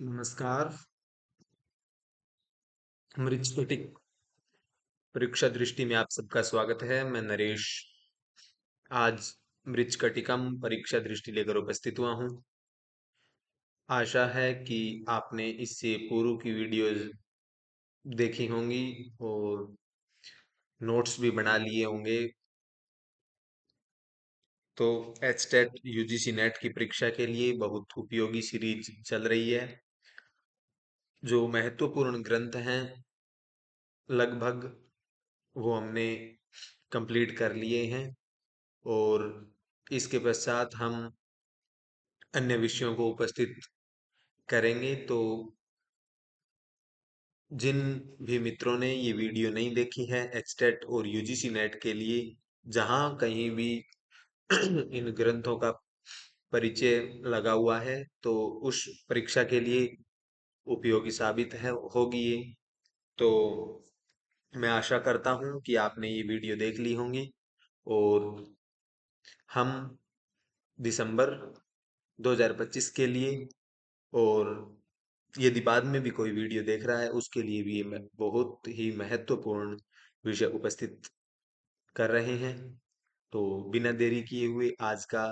नमस्कार। मृच्छकटिक परीक्षा दृष्टि में आप सबका स्वागत है। मैं नरेश आज मृच्छकटिकम परीक्षा दृष्टि लेकर उपस्थित हुआ हूँ। आशा है कि आपने इससे पूर्व की वीडियोज देखी होंगी और नोट्स भी बना लिए होंगे। तो एचटेट यूजीसी नेट की परीक्षा के लिए बहुत उपयोगी सीरीज चल रही है। जो महत्वपूर्ण ग्रंथ हैं लगभग वो हमने कंप्लीट कर लिए हैं और इसके पश्चात हम अन्य विषयों को उपस्थित करेंगे। तो जिन भी मित्रों ने ये वीडियो नहीं देखी है एचटेट और यूजीसी नेट के लिए, जहाँ कहीं भी इन ग्रंथों का परिचय लगा हुआ है तो उस परीक्षा के लिए उपयोगी साबित है होगी ये। तो मैं आशा करता हूँ कि आपने ये वीडियो देख ली होंगी और हम दिसंबर 2025 के लिए और यदि बाद में भी कोई वीडियो देख रहा है उसके लिए भी ये बहुत ही महत्वपूर्ण विषय उपस्थित कर रहे हैं। तो बिना देरी किए हुए आज का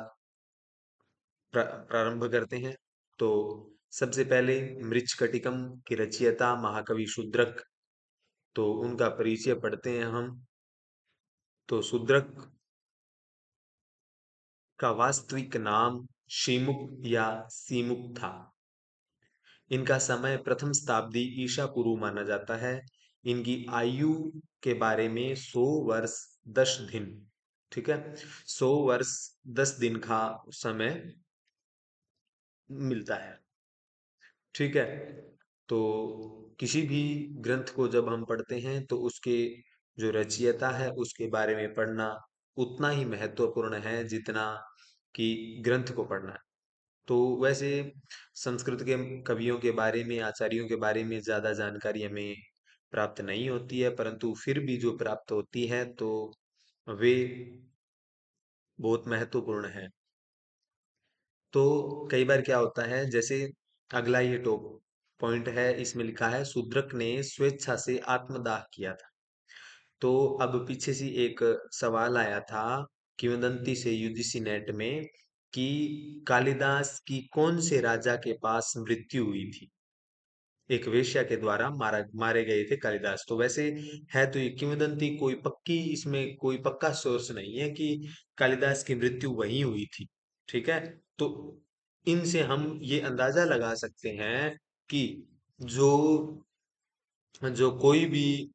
प्रारंभ करते हैं। तो सबसे पहले मृच्छकटिकम के रचयिता महाकवि शूद्रक, तो उनका परिचय पढ़ते हैं हम। तो शूद्रक का वास्तविक नाम शिमुक या सीमुक था। इनका समय प्रथम शताब्दी ईसा पूर्व माना जाता है। इनकी आयु के बारे में 100 वर्ष 10 दिन, ठीक है, 100 वर्ष 10 दिन का समय मिलता है। ठीक है। तो किसी भी ग्रंथ को जब हम पढ़ते हैं तो उसके जो रचयिता है उसके बारे में पढ़ना उतना ही महत्वपूर्ण है जितना कि ग्रंथ को पढ़ना है। तो वैसे संस्कृत के कवियों के बारे में, आचार्यों के बारे में ज्यादा जानकारी हमें प्राप्त नहीं होती है, परंतु फिर भी जो प्राप्त होती है तो वे बहुत महत्वपूर्ण है। तो कई बार क्या होता है, जैसे अगला ये टॉप पॉइंट है, इसमें लिखा है शूद्रक ने स्वेच्छा से आत्मदाह किया था। तो अब पीछे से एक सवाल आया था किंवदंती से यूजीसी नेट में कि कालिदास की कौन से राजा के पास मृत्यु हुई थी। एक वेश्या के द्वारा मारे गए थे कालिदास। तो वैसे है तो ये किंवदंती, कोई पक्की इसमें कोई पक्का सोर्स नहीं है कि कालिदास की मृत्यु वहीं हुई थी। ठीक है। तो इनसे हम ये अंदाजा लगा सकते हैं कि जो जो कोई भी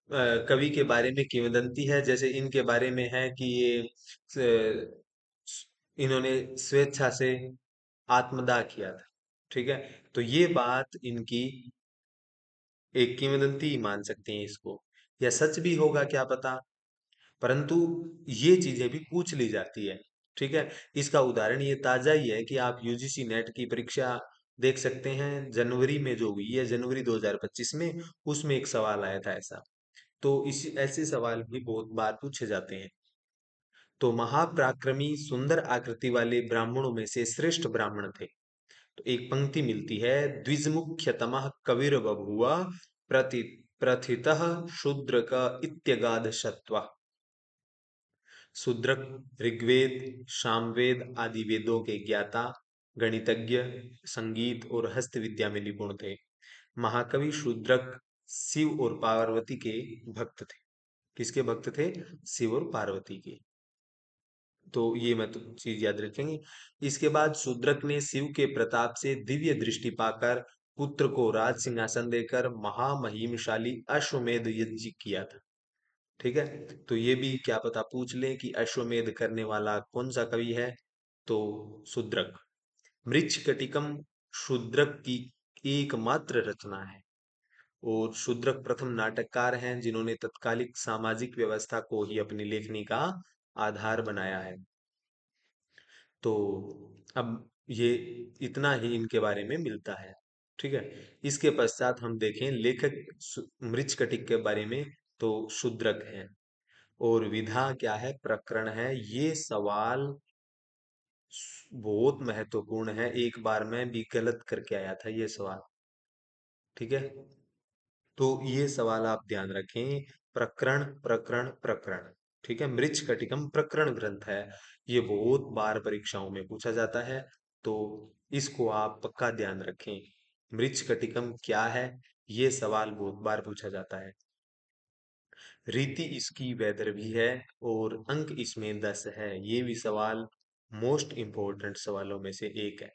कवि के बारे में किंवदंती है, जैसे इनके बारे में है कि ये इन्होंने स्वेच्छा से आत्मदाह किया था। ठीक है। तो ये बात इनकी एक किंवदंती ही मान सकते हैं इसको, या सच भी होगा क्या पता, परंतु ये चीजें भी पूछ ली जाती है। ठीक है। इसका उदाहरण ये ताजा ही है कि आप यूजीसी नेट की परीक्षा देख सकते हैं, जनवरी में जो हुई है, जनवरी 2025 में, उसमें एक सवाल आया था ऐसा। तो इस ऐसे सवाल भी बहुत बार पूछे जाते हैं। तो महापराक्रमी सुंदर आकृति वाले ब्राह्मणों में से श्रेष्ठ ब्राह्मण थे। तो एक पंक्ति मिलती है, द्विजमुख्यतमः कविर बभूव प्रति प्रथितः शूद्रक इत्यगाध शत्वा। शूद्रक ऋग्वेद, सामवेद आदि वेदों के ज्ञाता, गणितज्ञ, संगीत और हस्त विद्या में निपुण थे। महाकवि शूद्रक शिव और पार्वती के भक्त थे। किसके भक्त थे? शिव और पार्वती के। तो ये मत चीज याद रखेंगे। इसके बाद शूद्रक ने शिव के प्रताप से दिव्य दृष्टि पाकर पुत्र को राज सिंहासन देकर महामहिमशाली अश्वमेध यज्ञ किया था। ठीक है। तो ये भी क्या पता पूछ ले कि अश्वमेध करने वाला कौन सा कवि है, तो शूद्रक। मृच्छकटिकम शूद्रक की एकमात्र रचना है और शूद्रक प्रथम नाटककार हैं जिन्होंने तत्कालिक सामाजिक व्यवस्था को ही अपनी लेखनी का आधार बनाया है। तो अब ये इतना ही इनके बारे में मिलता है। ठीक है। इसके पश्चात हम देखें लेखक मृच्छकटिक के बारे में। तो शूद्रक है और विधा क्या है, प्रकरण है। ये सवाल बहुत महत्वपूर्ण है, एक बार मैं भी गलत करके आया था ये सवाल। ठीक है, तो ये सवाल आप ध्यान रखें। प्रकरण प्रकरण प्रकरण, ठीक है, मृच्छकटिकम प्रकरण ग्रंथ है। ये बहुत बार परीक्षाओं में पूछा जाता है, तो इसको आप पक्का ध्यान रखें। मृच्छकटिकम क्या है, ये सवाल बहुत बार पूछा जाता है। रीति इसकी वैदर्भी है और अंक इसमें 10 है। ये भी सवाल मोस्ट इंपॉर्टेंट सवालों में से एक है।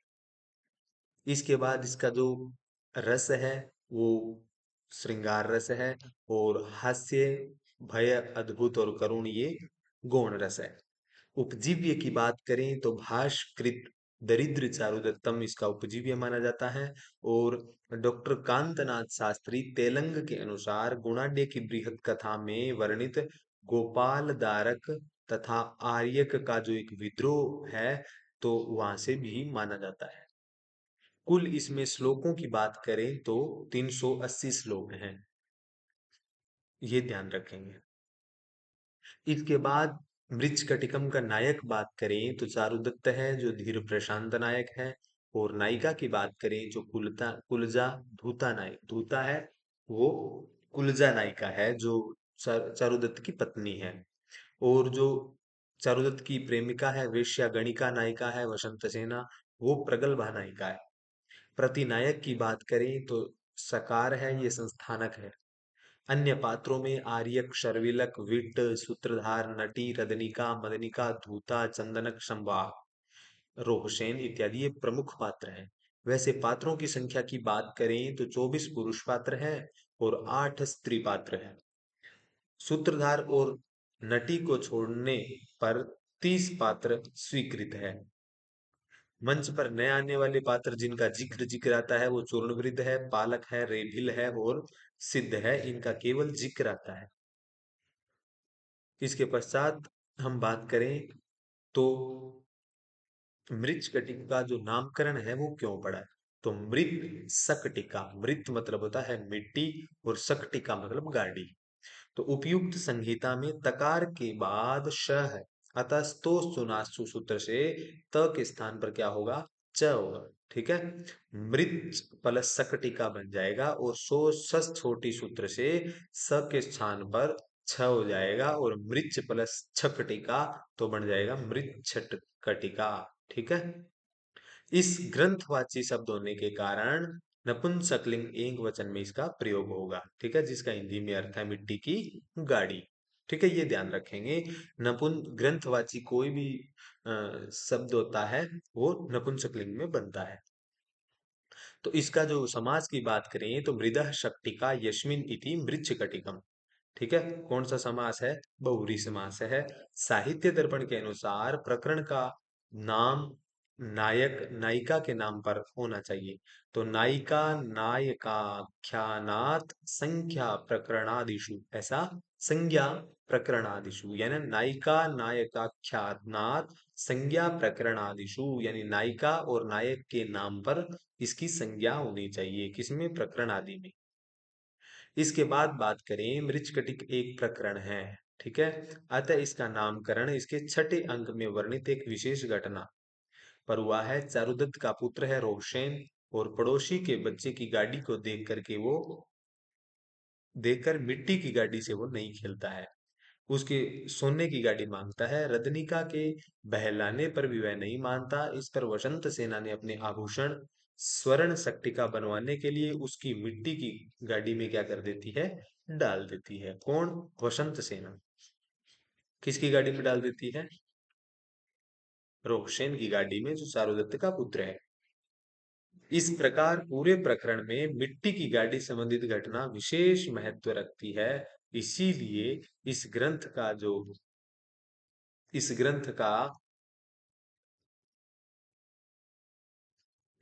इसके बाद इसका जो रस है वो श्रृंगार रस है, और हास्य, भय, अद्भुत और करुण ये गौण रस है। उपजीव्य की बात करें तो भाष्कृत दरिद्र चारुदत्तम इसका उपजीव्य माना जाता है। और डॉक्टर कांतनाथ शास्त्री तेलंग के अनुसार गुणाढ्य की बृहद कथा में वर्णित गोपाल दारक तथा आर्यक का जो एक विद्रोह है, तो वहां से भी माना जाता है। कुल इसमें श्लोकों की बात करें तो 380 श्लोक हैं, ये ध्यान रखेंगे। इसके बाद मृच्छकटिकम का नायक बात करें तो चारुदत्त है जो धीर प्रशांत नायक है। और नायिका की बात करें जो कुलजा धूता नायक धूता है, वो कुलजा नायिका है जो चारुदत्त की पत्नी है। और जो चारुदत्त की प्रेमिका है, वेश्या गणिका नायिका है वसंत सेना, वो प्रगल्भा नायिका है। प्रतिनायक की बात करें तो सकार है, ये संस्थानक है। अन्य पात्रों में आर्यक, शर्विलक, विट्ट, सूत्रधार, नटी, रदनिका, मदनिका, धूता, चंदनक, संवाह, रोहसेन इत्यादि ये प्रमुख पात्र हैं। वैसे पात्रों की संख्या की बात करें तो 24 पुरुष पात्र हैं और 8 स्त्री पात्र हैं। सूत्रधार और नटी को छोड़ने पर 30 पात्र स्वीकृत है। मंच पर नए आने वाले पात्र जिनका जिक्र जिक्र आता है वो चूर्णवृद्ध है, पालक है, रेभिल है और सिद्ध है, इनका केवल जिक्र आता है। इसके पश्चात हम बात करें तो मृच्छकटिक का जो नामकरण है वो क्यों पड़ा है। तो मृत सकटिका, मृत मतलब होता है मिट्टी और सकटिका मतलब गाड़ी। तो उपयुक्त संहिता में तकार के बाद श है, अतः स्तो सुनासु सूत्र से त के स्थान पर क्या होगा, च होगा। ठीक है, मृत प्लस सकटिका बन जाएगा और सो सस छोटी सूत्र से स के स्थान पर छ हो जाएगा, और मृच प्लस छकटिका तो बन जाएगा मृत छटकटिका। ठीक है, इस ग्रंथवाची शब्द होने के कारण नपुंसकलिंग एक वचन में इसका प्रयोग होगा। ठीक है, जिसका हिंदी में अर्थ है मिट्टी की गाड़ी। ठीक है, ये ध्यान रखेंगे। ग्रंथवाची कोई भी शब्द होता है वो नपुंसकलिंग में बनता है। तो इसका जो समास की बात करें तो मृदः शक्टिका यस्मिन इति मृच्छकटिकम। ठीक है, कौन सा समास है, बहुव्रीहि समास है। साहित्य दर्पण के अनुसार प्रकरण का नाम नायक नायिका के नाम पर होना चाहिए। तो नायिका नायकाख्यानात संख्या प्रकरणादिषु, ऐसा संज्ञा प्रकरणादिषु यानी नायिका नायकाख्यानात संज्ञा प्रकरणादिषु, यानी नायिका और नायक के नाम पर इसकी संज्ञा होनी चाहिए, किसमें, प्रकरण आदि में। इसके बाद बात करें मृच्छकटिक एक प्रकरण है। ठीक है, अतः इसका नामकरण इसके छठे अंक में वर्णित एक विशेष घटना पर हुआ है। चारुदत्त का पुत्र है रोहसेन, और पड़ोसी के बच्चे की गाड़ी को देखकर मिट्टी की गाड़ी से वो नहीं खेलता है, उसके सोने की गाड़ी मांगता है। रदनिका के बहलाने पर भी वह नहीं मानता। इस पर वसंत सेना ने अपने आभूषण स्वर्ण सक्टिका बनवाने के लिए उसकी मिट्टी की गाड़ी में क्या कर देती है, डाल देती है। कौन, वसंत सेना किसकी गाड़ी में डाल देती है, रोहसेन की गाड़ी में, जो चारुदत्त का पुत्र है। इस प्रकार पूरे प्रकरण में मिट्टी की गाड़ी संबंधित घटना विशेष महत्व रखती है। इसीलिए इस ग्रंथ का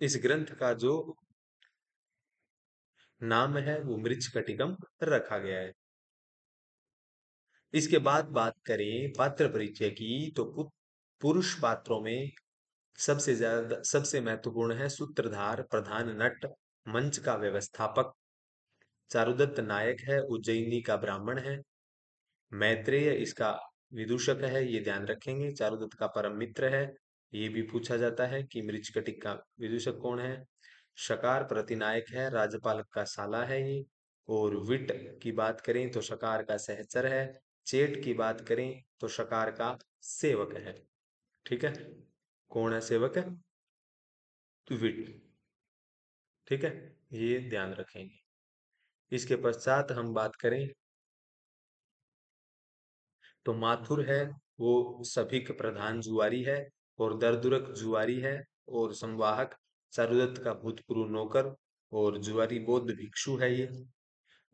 इस ग्रंथ का जो नाम है वो मृच्छकटिकम रखा गया है। इसके बाद बात करें पात्र परिचय की, तो पुरुष पात्रों में सबसे महत्वपूर्ण है सूत्रधार, प्रधान नट, मंच का व्यवस्थापक। चारुदत्त नायक है, उज्जैनी का ब्राह्मण है। मैत्रेय इसका विदूषक है, ये ध्यान रखेंगे। चारुदत्त का परम मित्र है। ये भी पूछा जाता है कि मृच्छकटिक का विदूषक कौन है। शकार प्रतिनायक है, राजपाल का साला है ये। और विट की बात करें तो शकार का सहचर है। चेट की बात करें तो शकार का सेवक है। ठीक है, कौन है सेवक है? विट। ठीक है, ये ध्यान रखेंगे। इसके पश्चात हम बात करें तो माथुर है, वो सभिक प्रधान जुआरी है और दरदुरक जुआरी है और संवाहक चारुदत्त का भूतपूर्व नौकर और जुआरी बौद्ध भिक्षु है ये,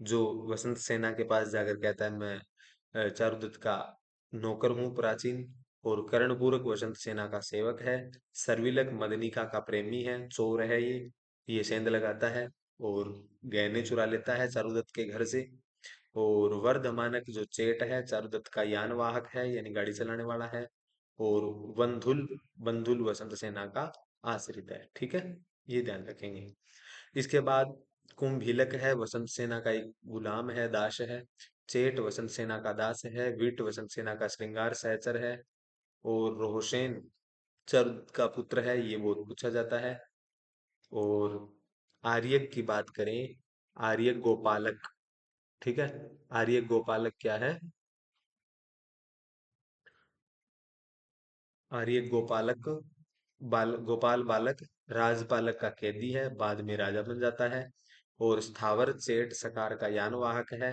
जो वसंत सेना के पास जाकर कहता है मैं चारुदत्त का नौकर हूँ प्राचीन। और कर्णपूरक वसंत सेना का सेवक है। सर्विलक मदनिका का प्रेमी है, चोर है ये सेंध लगाता है और गहने चुरा लेता है चारुदत्त के घर से। और वर्धमानक जो चेट है चारुदत्त का यान वाहक है, यानी गाड़ी चलाने वाला है। और बंधुल बंधुल वसंत सेना का आश्रित है। ठीक है, ये ध्यान रखेंगे। इसके बाद कुंभिलक है, वसंत सेना का एक गुलाम है, दास है। चेट वसंत सेना का दास है। विट वसंत सेना का श्रृंगार सहचर है। और रोहसेन चर का पुत्र है, ये बहुत पूछा जाता है। और आर्यक की बात करें, आर्यक गोपालक। ठीक है, आर्यक गोपालक क्या है? आर्य गोपालक गोपाल बालक राजपालक का कैदी है, बाद में राजा बन जाता है। और स्थावर सेठ सकार का यान वाहक है।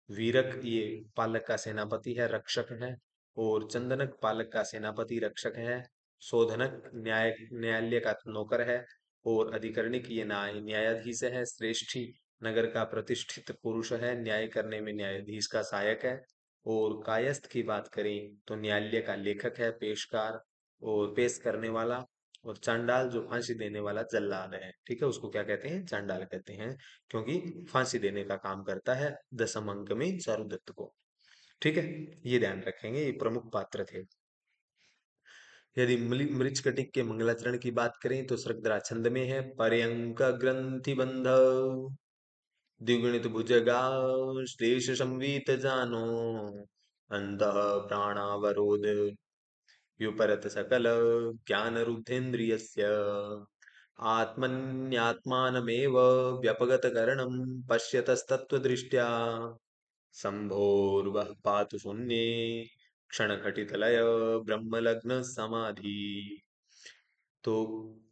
वीरक ये पालक का सेनापति है, रक्षक है। और चंदनक पालक का सेनापति रक्षक है। शोधनक न्यायालय का नौकर है। और अधिकरणिक ये न्यायाधीश है। श्रेष्ठी नगर का प्रतिष्ठित पुरुष है, न्याय करने में न्यायाधीश का सहायक है। और कायस्थ की बात करें तो न्यायालय का लेखक है, पेशकार और पेश करने वाला। और चांडाल जो फांसी देने वाला जल्लाद है। ठीक है, उसको क्या कहते हैं? चांडाल कहते हैं, क्योंकि फांसी देने का काम करता है दसम अंक में चारुदत्त को। ठीक है, ये ध्यान रखेंगे, ये प्रमुख पात्र थे। यदि मृच्छकटिक के मंगलाचरण की बात करें तो सृगधरा छंद में है। पर्यंक ग्रंथि बंध द्विगुणित भुजगा श्लेष संवीत जानो अंत प्राणावरोध व्युपरत सकल ज्ञान रुद्धेन्द्रियस्य आत्मन्यात्मानमेव व्यपगत करणं पश्यतस्तत्त्वदृष्ट्या शम्भोर्वः पातु शून्ये क्षणघटितलय ब्रह्मलग्न समाधि। तो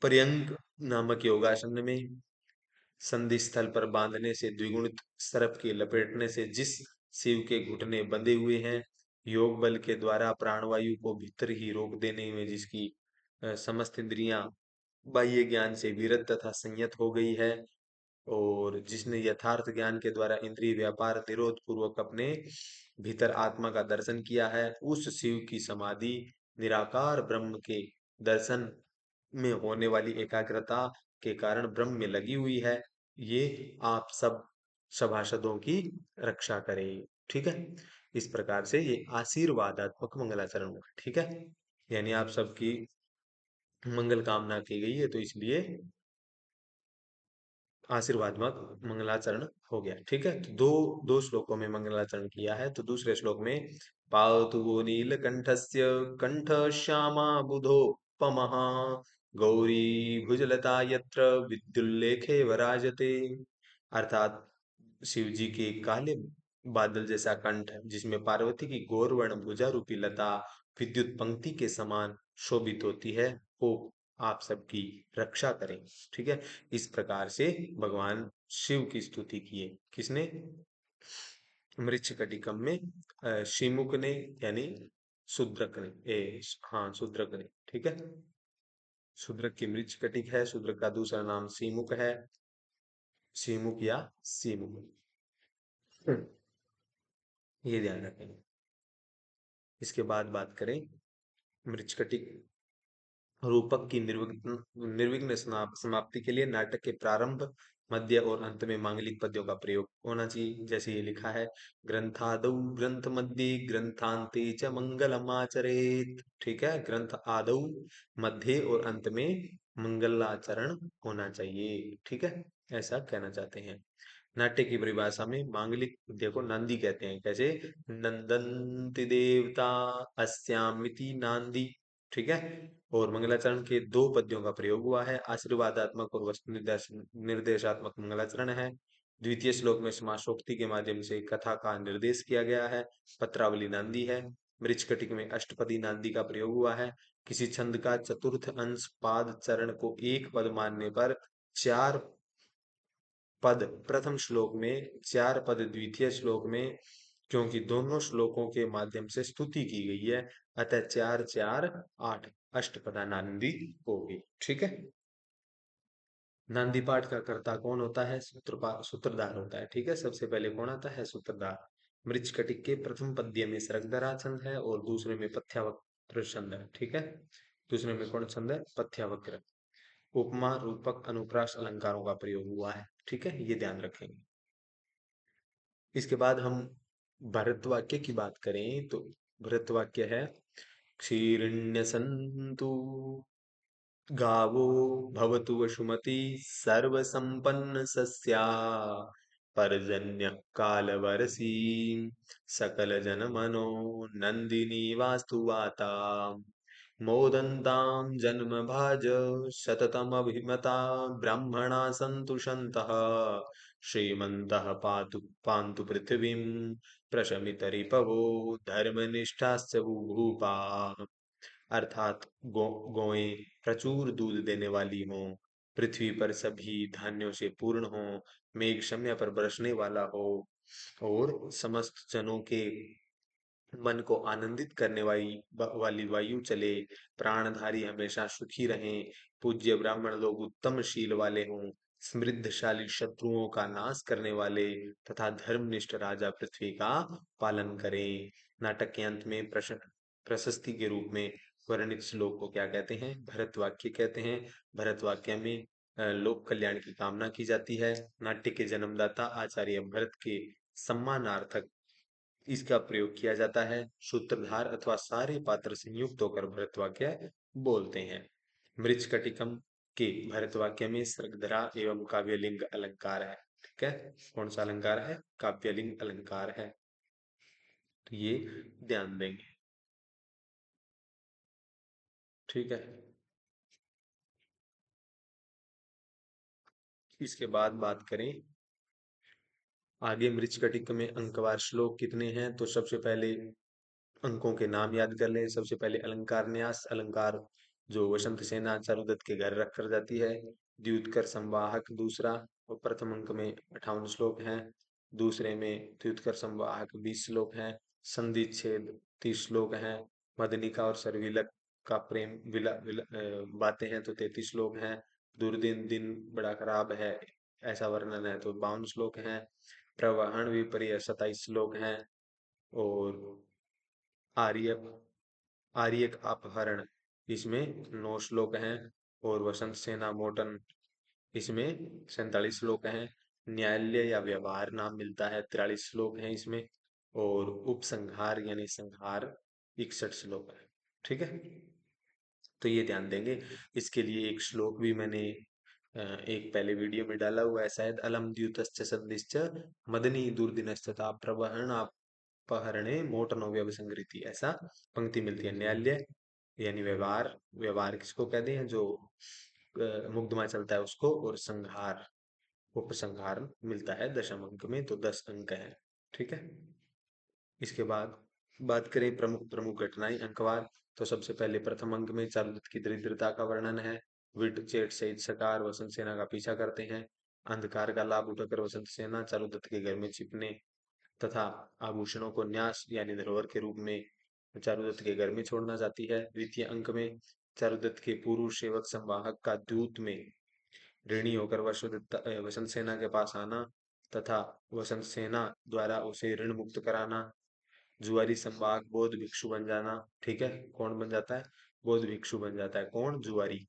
पर्यंक नामक योगासन में संधि स्थल पर बांधने से, द्विगुणित सर्प के लपेटने से जिस शिव के घुटने बंधे हुए हैं, योग बल के द्वारा प्राणवायु को भीतर ही रोक देने में जिसकी समस्त इंद्रियां बाह्य ज्ञान से विरत तथा संयत हो गई है, और जिसने यथार्थ ज्ञान के द्वारा इंद्रिय व्यापार निरोध पूर्वक अपने भीतर आत्मा का दर्शन किया है, उस शिव की समाधि निराकार ब्रह्म के दर्शन में होने वाली एकाग्रता के कारण ब्रह्म में लगी हुई है। ये आप सब सभासदों की रक्षा करें। ठीक है, इस प्रकार से ये आशीर्वादात्मक मंगलाचरण हुआ। ठीक है, यानी आप सबकी मंगल कामना की गई है, तो इसलिए आशीर्वादमक मंगलाचरण हो गया। ठीक है, तो दो श्लोकों में मंगलाचरण किया है। तो दूसरे श्लोक में पावतु वो नीलकंठस्य कंठ श्यामा बुधोपमः गौरी भुजलता यत्र विद्युल्लेखे वराजते। अर्थात शिव जी के काले बादल जैसा कंठ है, जिसमें पार्वती की गौरवर्ण भुजा रूपी लता विद्युत पंक्ति के समान शोभित होती है, वो आप सबकी रक्षा करें। ठीक है, इस प्रकार से भगवान शिव की स्तुति किए। किसने? मृच्छकटिकम में शिमुक ने, यानी शूद्रक ने, हाँ शूद्रक ने। ठीक है, शूद्रक की मृच्छकटिक है, शूद्रक का दूसरा नाम सीमुक है, सीमुक या सीमुक। ये ध्यान रखेंगे। इसके बाद बात करें मृच्छकटिक रूपक की निर्विघ्न समाप्ति के लिए नाटक के प्रारंभ, मध्य और अंत में मांगलिक पद्यों का प्रयोग होना चाहिए। जैसे ये लिखा है, ग्रंथादौ ग्रंथ मध्य ग्रंथांते च मंगलमाचरेत। ठीक है, ग्रंथ आदौ, मध्य और अंत में मंगलाचरण होना चाहिए। ठीक है, ऐसा कहना चाहते हैं। नाट्य की परिभाषा में मांगलिक पद्य को नांदी कहते हैं। कैसे? नंदन्ति देवता अस्यामिति नांदी। ठीक है। और मंगलाचरण के दो पद्यों का प्रयोग हुआ है, आशीर्वादात्मक और वस्तु निर्देशात्मक मंगलाचरण है। द्वितीय श्लोक में समासोक्ति के माध्यम से कथा का निर्देश किया गया है। पत्रावली नांदी है। मृच्छकटिक में अष्टपदी नांदी का प्रयोग हुआ है। किसी छंद का चतुर्थ अंश पाद चरण को एक पद मानने पर चार पद प्रथम श्लोक में, चार पद द्वितीय श्लोक में, क्योंकि दोनों श्लोकों के माध्यम से स्तुति की गई है, अतः चार चार आठ अष्टपदा नांदी होगी। ठीक है। नांदी पाठ का कर्ता कौन होता है? सूत्रधार होता है। ठीक है। सबसे पहले कौन आता है? सूत्रधार। मृच्छकटिक के प्रथम पद्य में सरगधरा छंद है और दूसरे में पथ्यावक्र छंद है। ठीक है। दूसरे में कौन छंद है? पथ्यावक्र। उपमा, रूपक, अनुप्रास अलंकारों का प्रयोग हुआ है। ठीक है, ये ध्यान रखेंगे। इसके बाद हम भरत वाक्य की बात करें तो भरत वाक्य है, क्षीरिण्य संतु गावो भवतु वसुमती सर्व संपन्न सस्या पर्जन्य काल वर्षी सकल जन मनो नंदिनी वास्तु वाता मोदन्तां जन्म भाज सततमभिमता ब्राह्मणा सन्तु सन्तः श्रीमन्तः पान्तु पृथिवीं प्रशमितरिपवो धर्मनिष्ठाश्च भूभूपा। अर्थात गौएं प्रचुर दूध देने वाली हों, पृथ्वी पर सभी धान्यों से पूर्ण हो, मेघ समय पर बरसने वाला हो और समस्त जनों के मन को आनंदित करने वाली वायु चले, प्राणधारी हमेशा सुखी रहें, पूज्य ब्राह्मण लोग उत्तम शील वाले हों, समृद्धशाली शत्रुओं का नाश करने वाले तथा धर्मनिष्ठ राजा पृथ्वी का पालन करें। नाटक के अंत में प्रशस्ति के रूप में वर्णित श्लोक को क्या कहते हैं? भरत वाक्य कहते हैं। भरत वाक्य में लोक कल्याण की कामना की जाती है। नाट्य के जन्मदाता आचार्य भरत के सम्मानार्थक इसका प्रयोग किया जाता है। सूत्रधार अथवा सारे पात्र संयुक्त होकर भरतवाक्य बोलते हैं। मृच्छकटिकम के भरतवाक्य में सृगधरा एवं काव्यलिंग अलंकार है। ठीक है। कौन सा अलंकार है? काव्यलिंग अलंकार है। तो ये ध्यान देंगे। ठीक है। इसके बाद बात करें आगे, मृच्छकटिक में अंकवार श्लोक कितने हैं? तो सबसे पहले अंकों के नाम याद कर लें। सबसे पहले अलंकार न्यास अलंकार जो वसंत सेना चारुदत्त के घर रख कर जाती है। द्युतकर संवाहक दूसरा, और प्रथम अंक में 58 श्लोक हैं। दूसरे में द्युतकर संवाहक 20 श्लोक हैं। संधि छेद 30 श्लोक हैं। मदनिका और सरविलक का प्रेम बातें हैं तो 33 श्लोक हैं। दुर्दिन दिन बड़ा खराब है ऐसा वर्णन है तो 52 श्लोक हैं। प्रवहन विपर्य 27 श्लोक हैं। और आर्य आर्यक अपहरण इसमें 9 श्लोक हैं। और वसंत सेना मोटन इसमें 47 श्लोक हैं। न्यायालय या व्यवहार नाम मिलता है 43 श्लोक हैं इसमें। और उपसंहार यानी संहार 61 श्लोक है। ठीक है। तो ये ध्यान देंगे। इसके लिए एक श्लोक भी मैंने एक पहले वीडियो में डाला हुआ है शायद, अलम द्युतश्च सन्निश्च मदनी दुर्दिनस्तथा प्रवहण अपहरणे मोटनो व्यवसंगृति, ऐसा पंक्ति मिलती है। न्यायालय यानी व्यवहार, व्यवहार किसको कहते हैं? जो मुकदमा चलता है उसको। और संहार, उपसंहार मिलता है 10वें अंक में, तो 10 अंक है। ठीक है। इसके बाद बात करें प्रमुख प्रमुख घटनाएं अंकवार, तो सबसे पहले प्रथम अंक में चारुदत्त की दरिद्रता का वर्णन है। विट चेट सहित सकार वसंत सेना का पीछा करते हैं। अंधकार का लाभ उठाकर वसंत सेना चारुदत्त के घर में छिपने तथा आभूषणों को न्यास यानी धरोहर के रूप में चारुदत्त के घर में छोड़ना चाहती है। द्वितीय अंक में चारुदत्त के पूर्व सेवक संवाहक का दूत में ऋणी होकर वसंत सेना के पास आना तथा वसंत सेना द्वारा उसे ऋण मुक्त कराना। जुआरी संवाहक बौद्ध भिक्षु बन जाना। ठीक है। कौन बन जाता है? बौद्ध भिक्षु बन जाता है। कौन? जुआरी।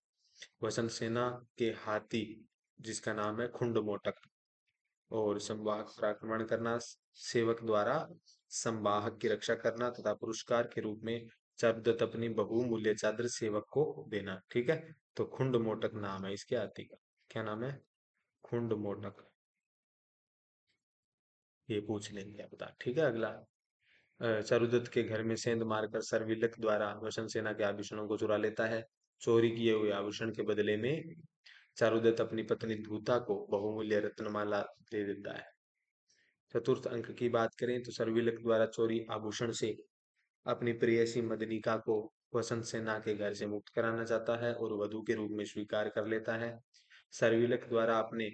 वसंत सेना के हाथी जिसका नाम है खुंड मोटक और संवाहक पर आक्रमण करना, सेवक द्वारा संवाहक की रक्षा करना तथा पुरस्कार के रूप में चारुदत्त अपनी बहुमूल्य चादर सेवक को देना। ठीक है। तो खुंड मोटक नाम है इसके हाथी का। क्या नाम है? खुंड मोटक। ये पूछ लेंगे आप बता। ठीक है। अगला, चारुदत्त के घर में सेंध मारकर सर्विलक द्वारा वसंत सेना के आभूषणों को चुरा लेता है। चोरी किए हुए आभूषण के बदले में चारुदत्त अपनी पत्नी धूता को बहुमूल्य रत्नमाला दे देता है। चतुर्थ अंक की बात करें तो सर्विलक द्वारा चोरी आभूषण से अपनी प्रेयसी मदनिका को वसंत सेना के घर से मुक्त कराना चाहता है और वधु के रूप में स्वीकार कर लेता है। सर्विलक द्वारा अपने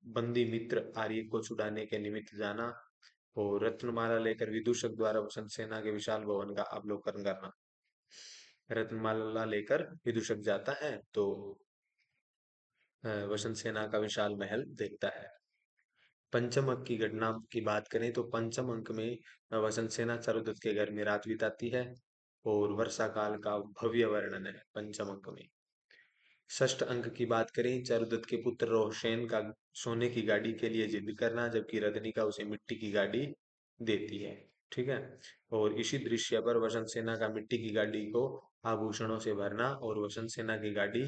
बंदी मित्र आर्य को छुड़ाने के निमित्त जाना और रत्नमाला लेकर विदूषक द्वारा वसंत सेना के विशाल भवन का अवलोकन करना। रत्नमाला लेकर विदूषक जाता है तो वसंत सेना का विशाल महल देखता है। पंचम अंक की घटना की बात करें तो पंचम अंक में वसंत सेना चारुदत्त के घर में रात बिताती है और वर्षा काल का भव्य वर्णन है पंचम अंक में। षष्ठ अंक की बात करें चारुदत्त के पुत्र रोशन का सोने की गाड़ी के लिए जिद करना, जबकि रजनिका उसे मिट्टी की गाड़ी देती है। ठीक है। और इसी दृश्य पर वसंत सेना का मिट्टी की गाड़ी को आभूषणों से भरना और वसंत सेना की गाड़ी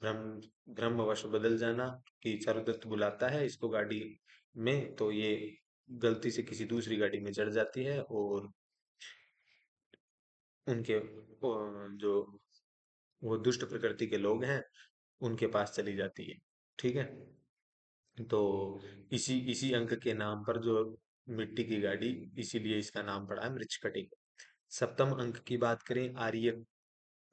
ब्रह्मवश बदल जाना कि चारुदत्त बुलाता है इसको गाड़ी में, तो ये गलती से किसी दूसरी गाड़ी में चढ़ जाती है और उनके जो वो दुष्ट प्रकृति के लोग हैं उनके पास चली जाती है। ठीक है। तो इसी इसी अंक के नाम पर जो मिट्टी की गाड़ी, इसीलिए इसका नाम पड़ा है मृच्छकटिक। सप्तम अंक की बात करें आर्य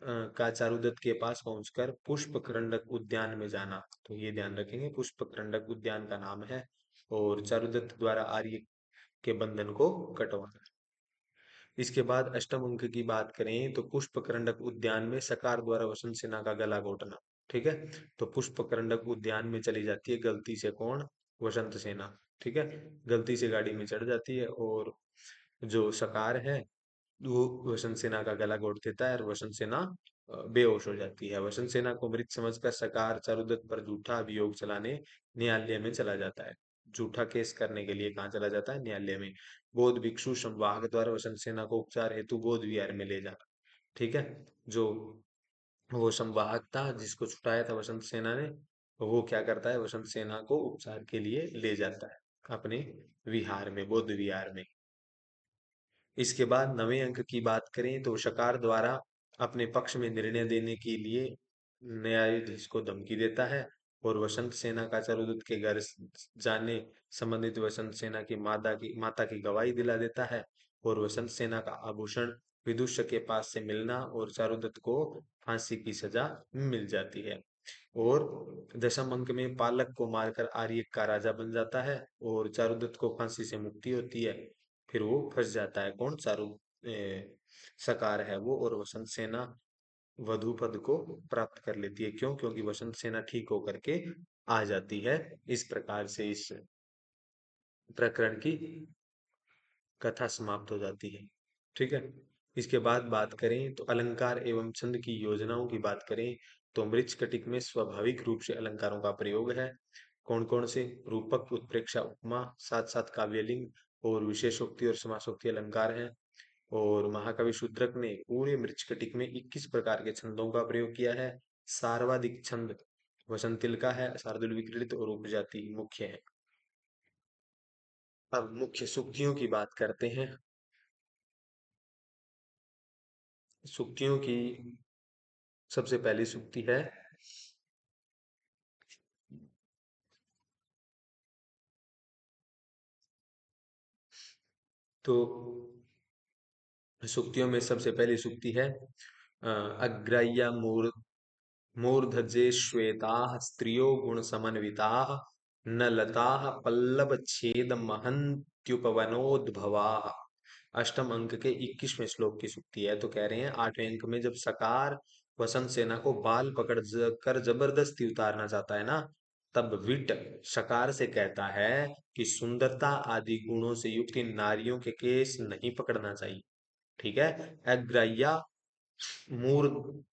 का चारुदत्त के पास पहुंचकर पुष्प करंडक उद्यान में जाना, तो ये ध्यान रखेंगे पुष्प करंडक उद्यान का नाम है, और चारुदत्त द्वारा आर्य के बंधन को कटवाना। इसके बाद अष्टम अंक की बात करें तो पुष्प करंडक उद्यान में सकार द्वारा वसंत सेना का गला घोटना। ठीक है। तो पुष्प करंडक उद्यान में चली जाती है गलती से कौन? वसंत सेना। ठीक है। गलती से गाड़ी में चढ़ जाती है और जो सकार है वो वसंत सेना का गला घोट देता है और वसंत सेना बेहोश हो जाती है। वसंत सेना को मृत समझकर सकार चारुदत्त पर झूठा अभियोग चलाने न्यायालय में चला जाता है। झूठा केस करने के लिए कहाँ चला जाता है? न्यायालय में। बौद्ध भिक्षु संवाहक द्वारा वसंत सेना को उपचार हेतु बौद्ध विहार में ले जाना। ठीक है। जो वो संवाहक था जिसको छुटाया था वसंत सेना ने, वो क्या करता है? वसंत सेना को उपचार के लिए ले जाता है अपने विहार में, बौद्ध विहार में। इसके बाद नवें अंक की बात करें तो शकार द्वारा अपने पक्ष में निर्णय देने के लिए न्यायाधीश को धमकी देता है और वसंत सेना का चारुदत्त के घर जाने संबंधित वसंत सेना की माता की गवाही दिला देता है और वसंत सेना का आभूषण विदूषक के पास से मिलना और चारुदत्त को फांसी की सजा मिल जाती है। और दशम अंक में पालक को मारकर आर्य का राजा बन जाता है और चारुदत्त को फांसी से मुक्ति होती है। फिर वो फंस जाता है कौन? सकार है वो, और वसंत सेना वधु पद को प्राप्त कर लेती है। क्यों? क्योंकि वसंत सेना ठीक होकर के आ जाती है। इस प्रकार से इस प्रकरण की कथा समाप्त हो जाती है। ठीक है। इसके बाद बात करें तो अलंकार एवं छंद की योजनाओं की बात करें तो मृच्छकटिक में स्वाभाविक रूप से अलंकारों का प्रयोग है। कौन कौन से? रूपक, उत्प्रेक्षा, उपमा, साथ साथ काव्यलिंग और विशेषोक्ति और समासोक्ति अलंकार हैं। और महाकवि शूद्रक ने पूरे मृच्छकटिक में 21 प्रकार के छंदों का प्रयोग किया है। सार्वधिक छंद वसंतिल का है, शार्दुल विक्रीडित और उपजाति मुख्य है। अब मुख्य सूक्तियों की बात करते हैं। सूक्तियों की सबसे पहली सूक्ति है तो सूक्तियों में सबसे पहली सूक्ति है अग्राह्य मूर्धजे श्वेताः स्त्रियो गुण समन्विताः न लताः पल्लव छेद महन्त्युपवनोद्भवाः। अष्टम अंक के 21वें श्लोक की सूक्ति है। तो कह रहे हैं 8वें अंक में जब सकार वसंत सेना को बाल पकड़ कर जबरदस्ती उतारना चाहता है ना, तब विट सकार से कहता है कि सुंदरता आदि गुणों से युक्त इन नारियों के केस नहीं पकड़ना चाहिए। ठीक है। अग्राह्या मूर्ध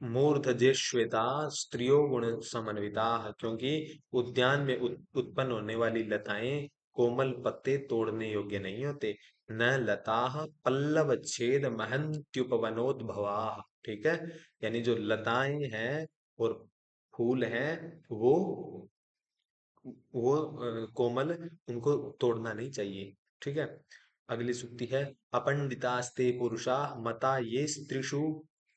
मूर्धजेश्वेता स्त्रियो गुण समन्विता, क्योंकि उद्यान में उत्पन्न होने वाली लताएं कोमल पत्ते तोड़ने योग्य नहीं होते। न लता पल्लव छेद महंत्युपवनोद्भवा। ठीक है। यानी जो लताएं हैं और फूल हैं वो कोमल, उनको तोड़ना नहीं चाहिए। ठीक है। अगली सूक्ति है, अपंडितास्ते पुरुषा मता ये स्त्रीषु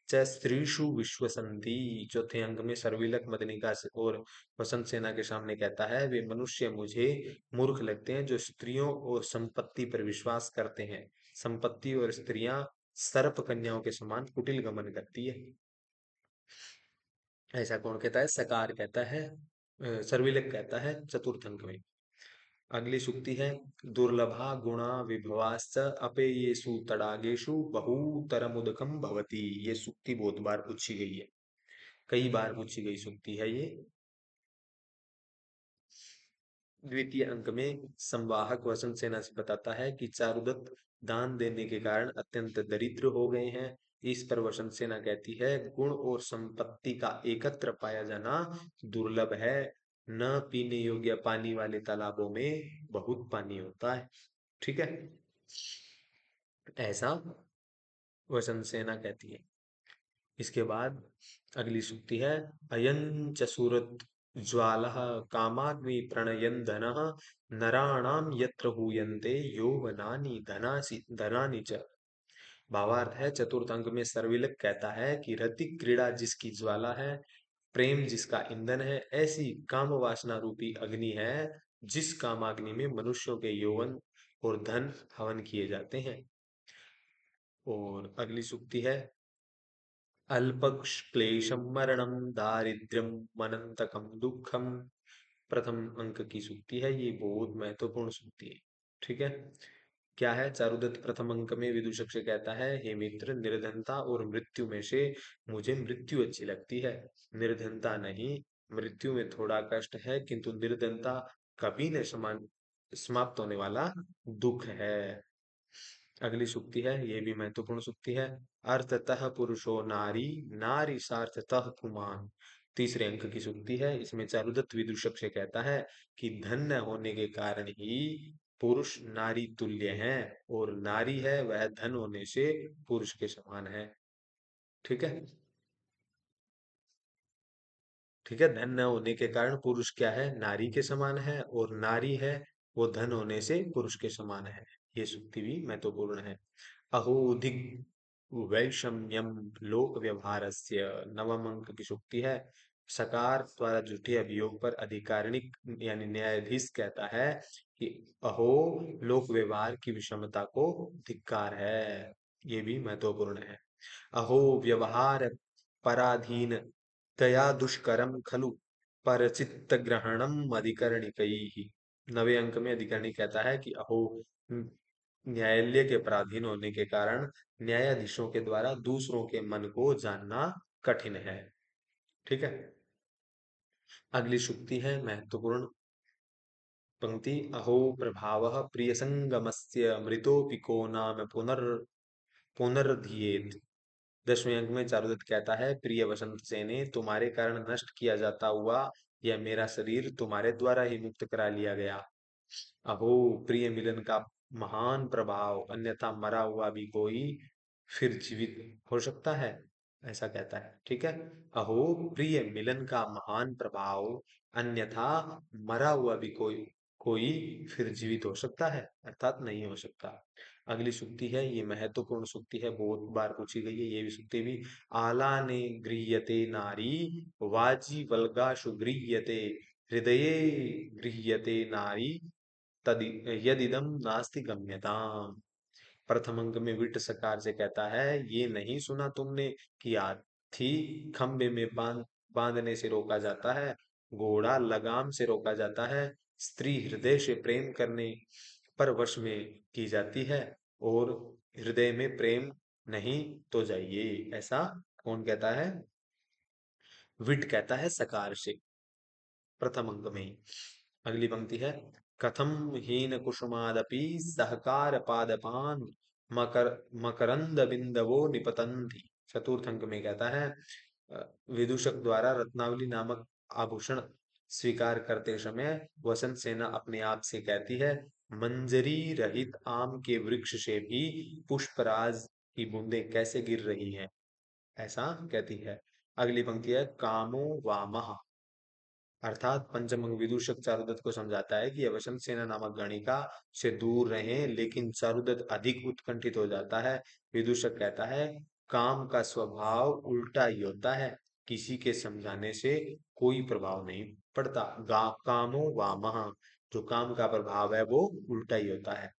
च स्त्रीषु विश्वसंति। चौथे अंक में सर्विलक मदनिका और वसंत सेना के सामने कहता है, वे मनुष्य मुझे मूर्ख लगते हैं जो स्त्रियों और संपत्ति पर विश्वास करते हैं। संपत्ति और स्त्रियां सर्प कन्याओं के समान कुटिल गमन करती है। ऐसा कौन कहता है? सकार कहता है, सर्विलक कहता है चतुर्थ अंक में। अगली सूक्ति है, दुर्लभा गुणा विभवाश्च अपेयेषु तडागेषु बहुतरमुदकम भवति। ये सूक्ति बहुत बार पूछी गई है, कई बार पूछी गई सूक्ति है ये। द्वितीय अंक में संवाहक वसंत सेना से बताता है कि चारुदत्त दान देने के कारण अत्यंत दरिद्र हो गए हैं। इस पर वसंत सेना कहती है, गुण और संपत्ति का एकत्र पाया जाना दुर्लभ है। न पीने योग्य पानी वाले तालाबों में बहुत पानी होता है। ठीक है, ऐसा वसंत सेना कहती है। इसके बाद अगली सूक्ति है, अयं च सूरत ज्वाला कामाग्नि प्रणयन धनः नराणाम यत्र हूयन्ते यौवनानि धनानि च। भावार्थ है, चतुर्थ अंक में सर्विलक कहता है कि रतिक क्रीड़ा जिसकी ज्वाला है, प्रेम जिसका ईंधन है, ऐसी काम वासना रूपी अग्नि है जिस कामाग्नि में मनुष्यों के यौवन और धन हवन किए जाते हैं। और अगली सूक्ति है, अल्पक्लेशम मरणम दारिद्र्यम मनंतकम दुखम। प्रथम अंक की सूक्ति है, ये बहुत महत्वपूर्ण सूक्ति है। ठीक है, क्या है? चारुदत्त प्रथम अंक में विदूषक से कहता है, हे मित्र, निर्धनता और मृत्यु में से मुझे मृत्यु अच्छी लगती है। निर्धनता नहीं, मृत्यु में थोड़ा कष्ट है, किंतु निर्धनता कभी न समान समाप्त होने वाला दुख है। अगली सूक्ति है, ये भी महत्वपूर्ण सूक्ति है, अर्थतः पुरुषो नारी नारी सार्थतः पुमान। तीसरे अंक की सूक्ति है, इसमें चारुदत्त विदूषक से कहता है कि धन्य होने के कारण ही पुरुष नारी तुल्य है, और नारी है वह धन होने से पुरुष के समान है। ठीक है, ठीक है, धन न होने के कारण पुरुष क्या है? नारी के समान है, और नारी है वो धन होने से पुरुष के समान है। ये सूक्ति भी महत्वपूर्ण है। अहोधिक वैषम्यम लोक व्यवहारस्य। नवम अंक की सूक्ति है, सकार द्वारा झूठे अभियोग पर अधिकारिणिक यानी न्यायाधीश कहता है कि अहो लोक व्यवहार की विषमता को धिक्कार है। ये भी महत्वपूर्ण है। अहो व्यवहार पराधीन तया दुष्करम खलु परचित्त ग्रहणम अधिकरणिकैः। नवे अंक में अधिकरणी कहता है कि अहो, न्यायालय के पराधीन होने के कारण न्यायाधीशों के द्वारा दूसरों के मन को जानना कठिन है। ठीक है, अगली सूक्ति है महत्वपूर्ण पंक्ति, अहो प्रभावः प्रिय संगमस्य मृतोपि को नाम पुनर्धियेत। दसवें अंक में चारुदत्त कहता है, प्रिय वसंत सेने, तुम्हारे कारण नष्ट किया जाता हुआ यह मेरा शरीर तुम्हारे द्वारा ही मुक्त करा लिया गया। अहो प्रिय मिलन का महान प्रभाव, अन्यथा मरा हुआ भी कोई फिर जीवित हो सकता है, ऐसा कहता है। ठीक है, अहो प्रिय मिलन का महान प्रभाव, अन्यथा मरा हुआ भी कोई कोई फिर जीवित हो सकता है, अर्थात नहीं हो सकता। अगली सूक्ति है, ये महत्वपूर्ण सूक्ति है, बहुत बार पूछी गई है ये भी सूक्ति भी। आलाने गृह्यते नारी वाजी वल्गाशु गृह्यते हृदये गृह्यते नारी तद यदिदम नास्ति गम्यताम। प्रथम अंक में विट सकार से कहता है, ये नहीं सुना तुमने कि हाथी खंबे में बांधने से रोका जाता है, घोड़ा लगाम से रोका जाता है, स्त्री हृदय से प्रेम करने पर वश में की जाती है, और हृदय में प्रेम नहीं तो जाइए। ऐसा कौन कहता है? विट कहता है सकार से, प्रथम अंक में ही। अगली पंक्ति है, कथम हीन कुसुमादपि सहकार पादपान मकर मकरंद बिंदवो निपतंती। चतुर्थ अंक में कहता है, विदूषक द्वारा रत्नावली नामक आभूषण स्वीकार करते समय वसंत सेना अपने आप से कहती है, मंजरी रहित आम के वृक्ष से भी पुष्पराज की बूंदें कैसे गिर रही हैं, ऐसा कहती है। अगली पंक्ति है, कामो वामः। अर्थात पंचमंग विदूषक चारुदत्त को समझाता है कि यह वसंत सेना नामक गणिका से दूर रहें, लेकिन चारुदत्त अधिक उत्कंठित हो जाता है। विदूषक कहता है, काम का स्वभाव उल्टा ही होता है, किसी के समझाने से कोई प्रभाव नहीं पड़ता। कामो वामः, जो काम का प्रभाव है वो उल्टा ही होता है।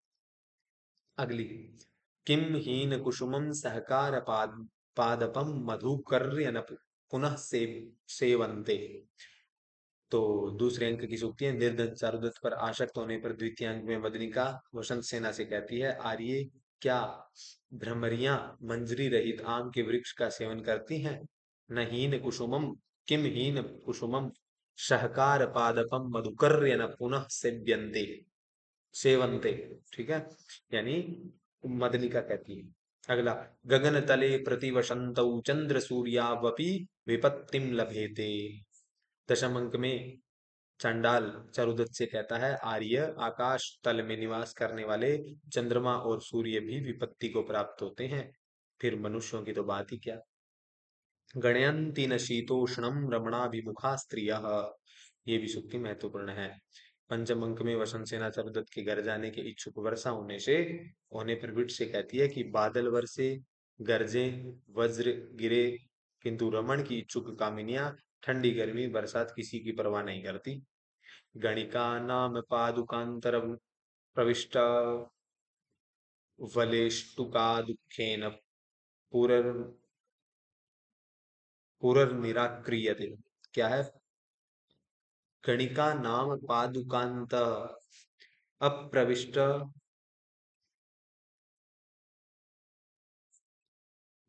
अगली, किम हीन कुसुमं सहकार पादपम मधुकर्य न पुनः सेवन्ते। तो दूसरे अंक की सूक्ति है, निर्धन चारुदत्त पर आसक्त होने पर द्वितीय अंक में मदनिका वसंत सेना से कहती है, आर्ये, क्या भ्रमरियां मंजरी रहित आम के वृक्ष का सेवन करती हैं? न हीन कुसुमम, किम हीन कुसुमम सहकार पादपम मधुकर्य न पुनः सेव्यन्ते, सेवन्ते। ठीक है, यानी मदनिका कहती है। अगला, गगन तले प्रति वसंतौ चंद्र सूर्यावपि विपत्तिम लभेते। दशम अंक में चंडाल चारुदत्त से कहता है, आर्य, आकाश तल में निवास करने वाले चंद्रमा और सूर्य भी विपत्ति को प्राप्त होते हैं, फिर मनुष्यों की तो बात ही क्या। गणयन्ति न शीतोष्णम रमणाभिमुखा स्त्रियः, ये भी सूक्ति महत्वपूर्ण है। पंचम अंक में वसंत सेना चारुदत्त के घर जाने के इच्छुक वर्षा होने पर विट से कहती है कि बादल वर्षे, गरजे, वज्र गिरे, किंतु रमण की इच्छुक कामिनियां ठंडी गर्मी बरसात किसी की परवाह नहीं करती। गणिका नाम पादुकांतर प्रविष्ट वलेष्टुका दुखेन पुरर पुरर्निराक्रियते। क्या है? गणिका नाम पादुकांत अप्रविष्ट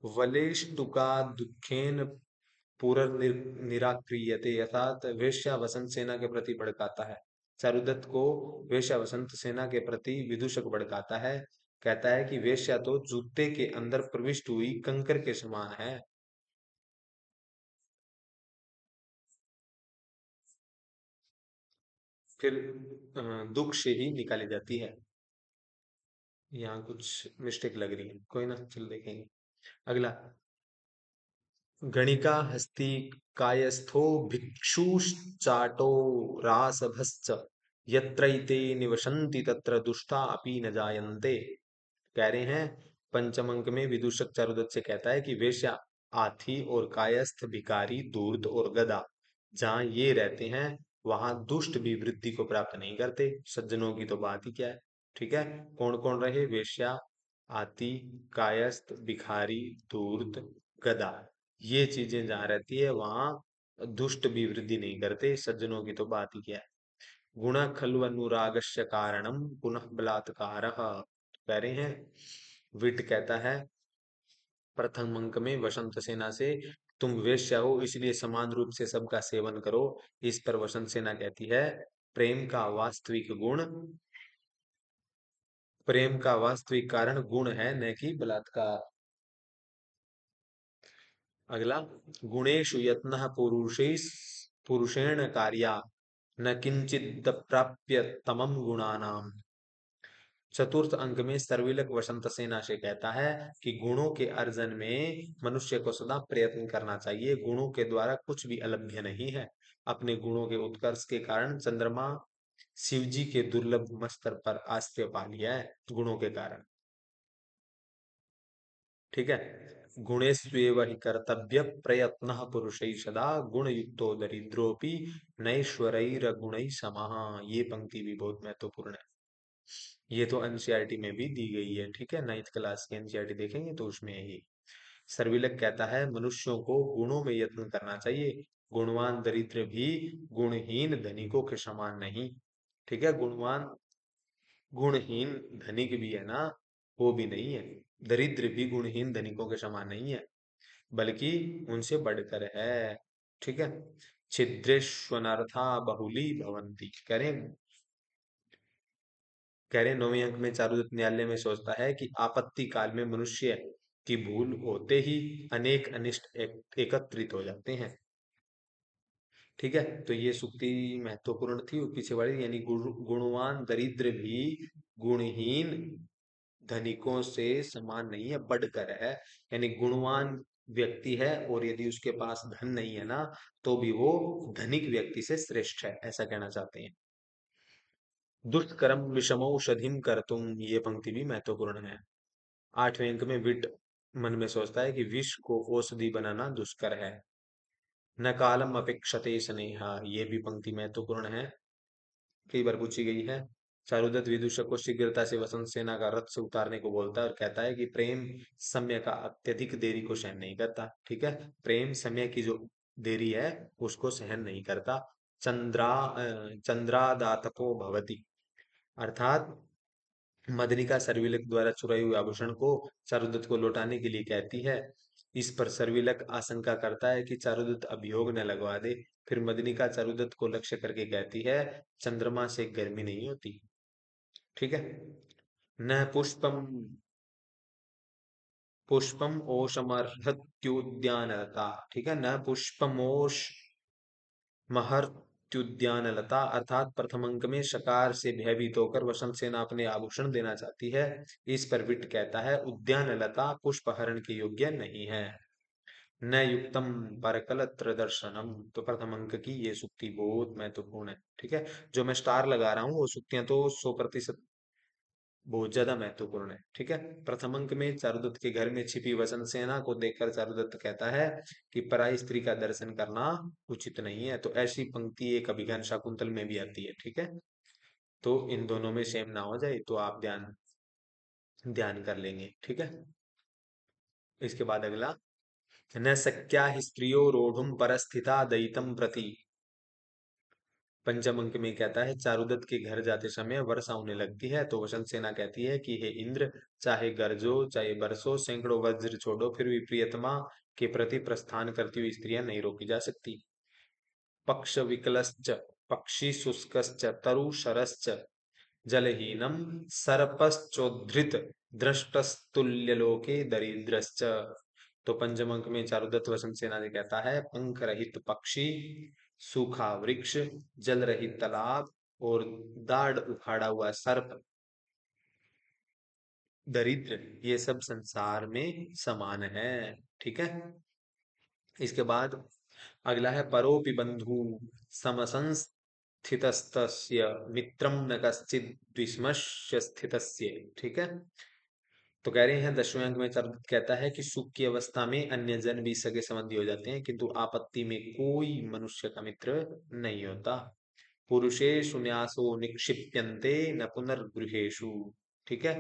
वलेष्टुका दुखेन पुरर्निराक्रियते, अर्थात वेश्या वसंत सेना के प्रति भड़काता है। चारुदत्त को वेश्या वसंत सेना के प्रति विदूषक भड़काता है, कहता है कि वेश्या तो जूते के अंदर प्रविष्ट हुई कंकर के समान है। फिर दुख से ही निकाली जाती है। यहाँ कुछ मिस्टेक लग रही है, कोई ना, चल देखेंगे। अगला, गणिका हस्ती कायस्थो भिक्षुश्चाटो रासभश्च यत्रैते निवसन्ति तत्र दुष्टा अपि न जायन्ते। कह रहे हैं, पंचम अंक में विदूषक चारुदत्त से कहता है कि वेश्या, हाथी और कायस्थ भिखारी धूर्त और गधा, जहां ये रहते हैं वहां दुष्ट भी वृद्धि को प्राप्त नहीं करते, सज्जनों की तो बात ही क्या है। ठीक है, कौन कौन रहे? वेश्या, हाथी, कायस्थ, भिखारी, धूर्त, गधा, ये चीजें जहां रहती है वहां दुष्ट भी वृद्धि नहीं करते, सज्जनों की तो बात ही क्या है। गुण खल्वनुरागस्य कारणम पुनः बलात्कार, कह रहे हैं, विट कहता है प्रथम अंक में वसंत सेना से, तुम वेश्या हो इसलिए समान रूप से सबका सेवन करो। इस पर वसंत सेना कहती है, प्रेम का वास्तविक गुण, प्रेम का वास्तविक कारण गुण है, न कि बलात्कार। अगला, गुणेषु यत्नः पुरुषेण कार्या न किंचिद प्राप्य तमम गुणानाम। चतुर्थ अंक में सर्विलक वसंत सेना से कहता है कि गुणों के अर्जन में मनुष्य को सदा प्रयत्न करना चाहिए, गुणों के द्वारा कुछ भी अलभ्य नहीं है। अपने गुणों के उत्कर्ष के कारण चंद्रमा शिव जी के दुर्लभ स्तर पर आश्रय पा लिया है, गुणों के कारण। ठीक है, गुणेष्वेव हि कर्तव्य प्रयत्न पुरुष सदा गुण युक्तो दरिद्रोपि नैश्वरैर गुण समः। ये पंक्ति भी बहुत महत्वपूर्ण है, ये तो एनसीईआरटी में भी दी गई है। ठीक है, 9th क्लास की एनसीईआरटी देखेंगे तो उसमें है ये। सर्विलक कहता है, मनुष्यों को गुणों में यत्न करना चाहिए, गुणवान दरिद्र भी गुणहीन धनिकों के समान नहीं। ठीक है, गुणवान गुणहीन धनिक भी है ना, वो भी नहीं है, दरिद्र भी गुणहीन धनिकों के समान नहीं है, बल्कि उनसे बढ़कर है। ठीक है, छिद्रेष्वनर्था बहुली भवंती, कह रहे 9वें अंक में चारुदत्त न्यायालय में सोचता है कि आपत्ति काल में मनुष्य की भूल होते ही अनेक अनिष्ट एकत्रित हो जाते हैं। ठीक है, तो ये सूक्ति महत्वपूर्ण थी, और पीछे वाली, यानी गुणवान दरिद्र भी गुणहीन धनिकों से समान नहीं है, बढ़कर है। यानी गुणवान व्यक्ति है और यदि उसके पास धन नहीं है ना, तो भी वो धनिक व्यक्ति से श्रेष्ठ है, ऐसा कहना चाहते हैं। दुष्कर्म विषमौषधिम कर्तुम, ये पंक्ति भी महत्वपूर्ण है। 8वें अंक में विट मन में सोचता है कि विष को औषधि बनाना दुष्कर है। न कालम अपेक्षते स्नेहा, ये भी पंक्ति महत्वपूर्ण है, कई बार पूछी गई है। चारुदत्त विदूषक को शीघ्रता से वसंत सेना का रथ से उतारने को बोलता है और कहता है कि प्रेम समय का अत्यधिक देरी को सहन नहीं करता। ठीक है, प्रेम समय की जो देरी है उसको सहन नहीं करता। चंद्रादातको भवति, अर्थात मदनिका सर्विलक द्वारा चुराई हुई आभूषण को चारुदत्त को लौटाने के लिए कहती है। इस पर सर्विलक आशंका करता है कि चारुदत्त अभियोग न लगवा दे। फिर मदनिका चारुदत्त को लक्ष्य करके कहती है, चंद्रमा से गर्मी नहीं होती। ठीक है। न पुष्पम पुष्पम ओशमर्हत्युद्यानलता, ठीक है, न पुष्पमोश महर्त्युद्यानलता, अर्थात प्रथम अंक में शकार से भयभीत होकर वसंत सेना अपने आभूषण देना चाहती है। इस पर विट कहता है, उद्यानलता पुष्प हरण के योग्य नहीं है। न युक्तम परकलत्र दर्शनम, तो प्रथम अंक की ये सूक्ति बहुत महत्वपूर्ण है। ठीक है, जो मैं स्टार लगा रहा हूँ वो सूक्तियां तो 100% बहुत ज्यादा महत्वपूर्ण है। ठीक है, प्रथम अंक में चारुदत्त के घर में छिपी वसंत सेना को देखकर चारुदत्त कहता है कि पराई स्त्री का दर्शन करना उचित नहीं है। तो ऐसी पंक्ति एक अभिज्ञान शाकुंतल में भी आती है। ठीक है, तो इन दोनों में सेम ना हो जाए तो आप ध्यान ध्यान कर लेंगे। ठीक है, इसके बाद अगला, न शक्या हि स्त्रियो रोढ़ुम परस्थिता दयितम प्रति, पंचम अंक में कहता है, चारुदत्त के घर जाते समय वर्षा होने लगती है तो वसंत सेना कहती है कि हे इंद्र, चाहे गरजो चाहे बरसो, सैकड़ों वज्र छोड़ो, फिर भी प्रियतमा के प्रति प्रस्थान करती हुई स्त्रियां नहीं रोकी जा सकती। पक्ष विकलश्च पक्षी शुष्कश्च तरु शरश्च जलहीनम सर्पश्चोद्धृत दृष्टस्तुल्यलोके दरिद्रश्च। तो पंचम अंक में चारुदत्त वसंत सेना ने कहता है, पंख रहित पक्षी, सूखा वृक्ष, जल रहित तालाब और दाढ़ उखाड़ा हुआ सर्प, दरिद्र, ये सब संसार में समान है। ठीक है, इसके बाद अगला है, परोपि बंधु समसंस्थितस्तस्य मित्रम न कश्चित् द्विषमस्य स्थितस्य। ठीक है, तो कह रहे हैं 10वें अंक में चरक कहता है कि सुख की अवस्था में अन्य जन भी सगे संबंधी हो जाते हैं, किंतु आपत्ति में कोई मनुष्य का मित्र नहीं होता। पुरुषेषु न्यासो निक्षिप्यन्ते न पुनर्गृहेषु। ठीक है,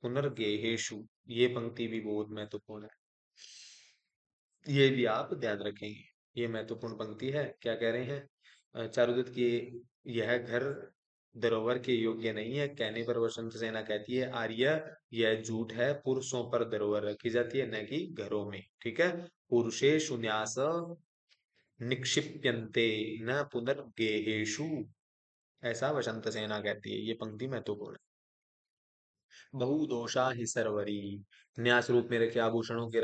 पुनर्गेहेषु, ये पंक्ति भी बहुत महत्वपूर्ण है, ये भी आप ध्यान रखेंगे। ये महत्वपूर्ण पंक्ति है। क्या कह रहे हैं, चारुदत्त की यह घर धरोहर के योग्य नहीं है कहने पर वसंत सेना कहती है, आर्य यह झूठ है, पुरुषों पर धरोहर रखी जाती है न कि घरों में। ठीक है, पुरुषेषु न्यास निक्षिप्यन्ते न पुनर्गेहेषु, ऐसा वसंत सेना कहती है। ये पंक्ति महत्वपूर्ण है। बहुदोषा ही सर्वरी, न्यास रूप में रखे आभूषणों के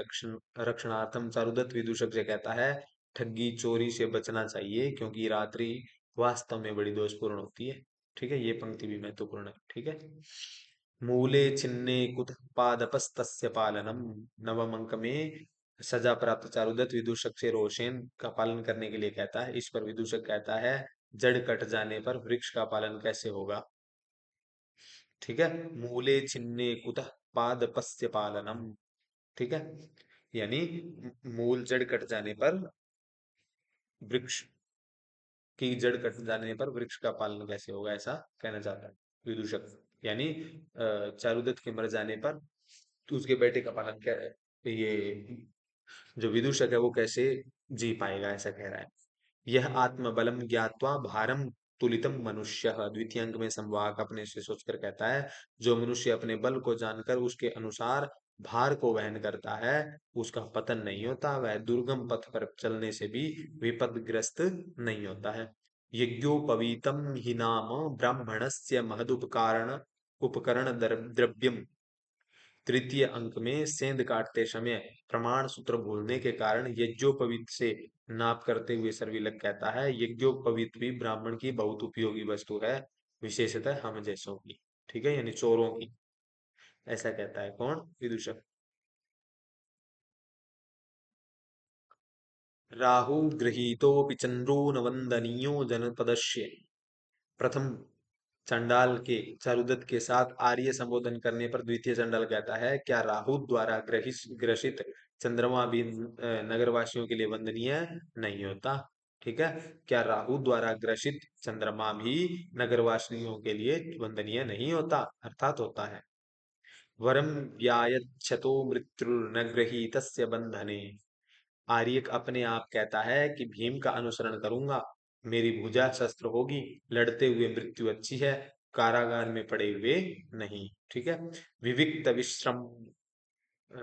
रक्षणार्थम चारुदत्त विदूषक से कहता है, ठगी चोरी से बचना चाहिए क्योंकि रात्रि वास्तव में बड़ी दोषपूर्ण होती है। ठीक है, ये पंक्ति भी महत्वपूर्ण है। ठीक है, मूले छिन्ने कुत पादपस्तस्य पालनम, नवम अंक में सजा प्राप्त चारुदत्त विदूषक से रोशेन का पालन करने के लिए कहता है। इस पर विदूषक कहता है, जड़ कट जाने पर वृक्ष का पालन कैसे होगा। ठीक है, मूले छिन्ने कुतः पादपस्य पालनम। ठीक है, यानी मूल जड़ कट जाने पर वृक्ष की जड़ कट जाने पर वृक्ष का पालन कैसे होगा, ऐसा कहना चाहता है विदूषक। यानी चारुदत्त के मर जाने पर तो उसके बेटे का पालन क्या है, ये जो विदूषक है वो कैसे जी पाएगा, ऐसा कह रहा है। यह आत्मबलम ज्ञात्वा भारम तुलितम मनुष्य, द्वितीय अंक में संवाहक अपने से सोचकर कहता है, जो मनुष्य अपने बल को जानकर उसके अनुसार भार को वहन करता है उसका पतन नहीं होता, वह दुर्गम पथ पर चलने से भी विपदग्रस्त नहीं होता है। यज्ञोपवीतम ही नाम ब्राह्मणस्य महदुपकारण उपकरण द्रव्यम, तृतीय अंक में सेंध काटते समय प्रमाण सूत्र भूलने के कारण यज्ञोपवीत से नाप करते हुए सर्विलक कहता है, यज्ञोपवीत भी ब्राह्मण की बहुत उपयोगी वस्तु है, विशेषतः हम जैसों की। ठीक है, यानी चोरों की, ऐसा कहता है कौन, विदूषक। राहु गृहीतोऽपि चंद्रो न वंदनीयो जनपदस्य। प्रथम चंडाल के चारुदत्त के साथ आर्य संबोधन करने पर द्वितीय चंडाल कहता है, क्या राहु द्वारा ग्रसित चंद्रमा भी नगरवासियों के लिए वंदनीय नहीं होता? ठीक है, क्या राहु द्वारा ग्रसित चंद्रमा भी नगरवासियों के लिए वंदनीय नहीं होता? अर्थात होता है। वरम व्यायच्छतो मृत्युर्न गृहीतस्य बंधने। आर्यक अपने आप कहता है कि भीम का अनुसरण करूंगा, मेरी भुजा शस्त्र होगी, लड़ते हुए मृत्यु अच्छी है, कारागार में पड़े हुए नहीं। ठीक है। विविक्त विश्रम अ,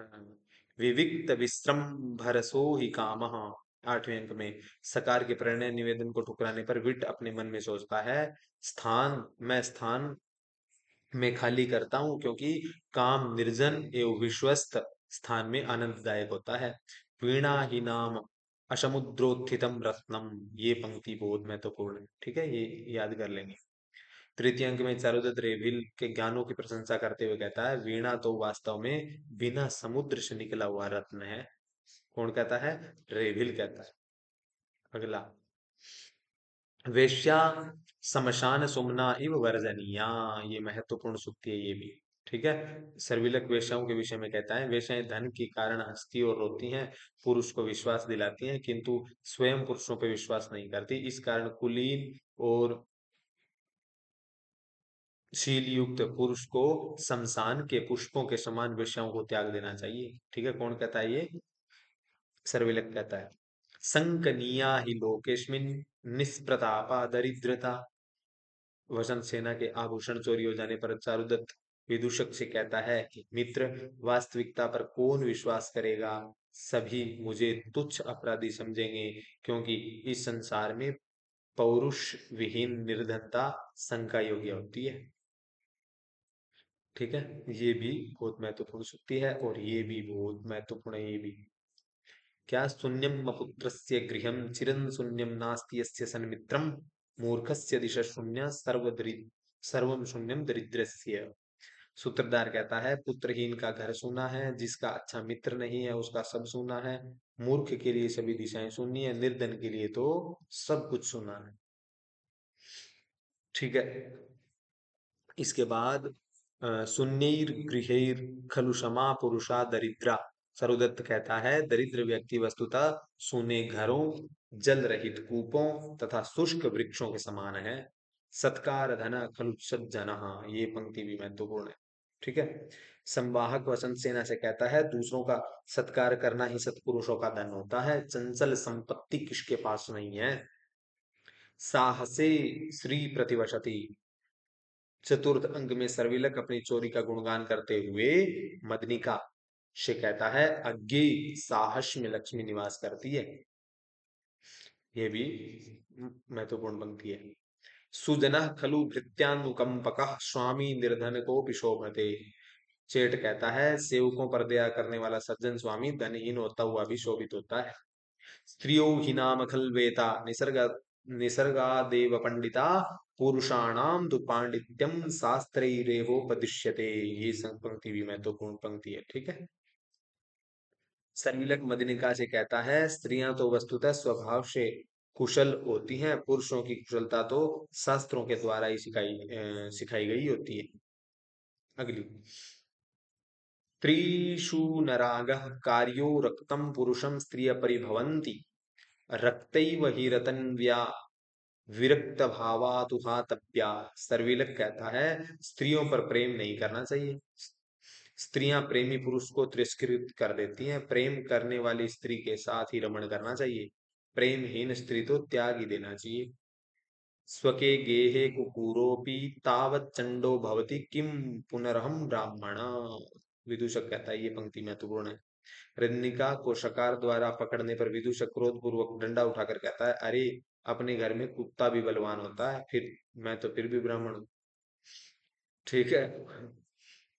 विविक्त विश्रम्भरसो ही कामः। आठवें अंक में सकार के प्रणय निवेदन को ठुकराने पर विट अपने मन में सोचता है, स्थान में खाली करता हूं, क्योंकि काम निर्जन एवं विश्वस्त स्थान में आनंददायक होता है। वीणा ही नाम असमुद्रोत्थितम रत्नम। ये पंक्ति बहुत महत्वपूर्ण है। ठीक है, ये याद कर लेंगे। तृतीय अंक में चारुदत्त रेभिल के ज्ञानों की प्रशंसा करते हुए कहता है, वीणा तो वास्तव में बिना समुद्र से निकला हुआ रत्न है। कौन कहता है? रेभिल कहता है। अगला, वेश्या समशान सुमना इव वर्जनीया। ये महत्वपूर्ण सूक्ति है ये भी। ठीक है। सर्विलक वेश्याओं के विषय में कहता है, वेश्याएं धन के कारण हंसती और रोती हैं, पुरुष को विश्वास दिलाती हैं, किंतु स्वयं पुरुषों पर विश्वास नहीं करती। इस कारण कुलीन और शील युक्त पुरुष को शमशान के पुष्पों के समान वेश्याओं को त्याग देना चाहिए। ठीक है, कौन कहता है ये? सर्विलक कहता है। संकनीया ही लोकेस्मिन निष्प्रतापा दरिद्रता। वसंत सेना के आभूषण चोरी हो जाने पर चारुदत्त विदूषक से कहता है कि मित्र, वास्तविकता पर कौन विश्वास करेगा? सभी मुझे तुच्छ अपराधी समझेंगे, क्योंकि इस संसार में पौरुष विहीन निर्धनता शंका योग्य होती है। ठीक है, ये भी बहुत महत्वपूर्ण सूक्ति है, और ये भी बहुत महत्वपूर्ण है ये भी। क्या शून्यम अपुत्रस्य गृहं चिरं शून्यम नास्ति यस्य सन्मित्रम। मूर्खस्य दिश शून्य सर्वम शून्यम दरिद्रस्य। सूत्रधार कहता है, पुत्रहीन का घर सूना है, जिसका अच्छा मित्र नहीं है उसका सब सूना है। मूर्ख के लिए सभी दिशाएं शून्य है, निर्धन के लिए तो सब कुछ सूना है। ठीक है। इसके बाद सुन्नीर गृहैर खलु क्षमा पुरुषा दरिद्रा। सरुदत्त कहता है, दरिद्र व्यक्ति वस्तुतः सूने घरों, जल रहित कूपों तथा शुष्क वृक्षों के समान है। सत्कार धन खलु सज्जनः। ये पंक्ति भी महत्वपूर्ण है। ठीक है। संवाहक वसंत सेना से कहता है, दूसरों का सत्कार करना ही सत्पुरुषों का धन होता है, चंचल संपत्ति किसके पास नहीं है। साहसे श्री प्रतिवशति। चतुर्थ अंक में सर्विलक अपनी चोरी का गुणगान करते हुए मदनिका से कहता है, अज्ञे साहस में लक्ष्मी निवास करती है। ये भी महत्वपूर्ण पंक्ति है। सुजन खलु भृत्यानुकंपक स्वामी निर्धन को पिशोभते। चेट कहता है, सेवकों पर दया करने वाला सज्जन स्वामी धनहीन होता हुआ भी शोभित होता है। स्त्रियो ही नाम खल वेता निसर्गादेव पंडिता पुरुषाणाम तु पांडित्यम शास्त्रैरेवोपदिश्यते। ये पंक्ति भी महत्वपूर्ण पंक्ति है। ठीक है। सरविलक मदिनिका से कहता है, स्त्रियां तो वस्तुतः स्वभाव से कुशल होती हैं, पुरुषों की कुशलता तो शास्त्रों के द्वारा ही सिखाई गई होती है। अगली, त्रिषु नरागः कार्यो रक्तम पुरुषम स्त्रिय परिभवन्ति रक्तैव हि रतन्व्या विरक्त भावातुहातप्या। सर्विलक कहता है, स्त्रियों पर प्रेम नहीं करना चाहिए। स्त्रियां प्रेमी पुरुष को तिरस्कृत कर देती हैं, प्रेम करने वाली स्त्री के साथ ही रमण करना चाहिए। प्रेमहीन स्त्री तो त्याग ही देना चाहिए। स्वके गेहे कुकूरोपि तावत चंडो भवति किम पुनरहम ब्राह्मण। विदूषक कहता है, ये पंक्ति महत्वपूर्ण है। रजनिका को शकार द्वारा पकड़ने पर विदूषक क्रोध पूर्वक डंडा उठाकर कहता है, अरे, अपने घर में कुत्ता भी बलवान होता है, फिर मैं तो फिर भी ब्राह्मण हूं। ठीक है।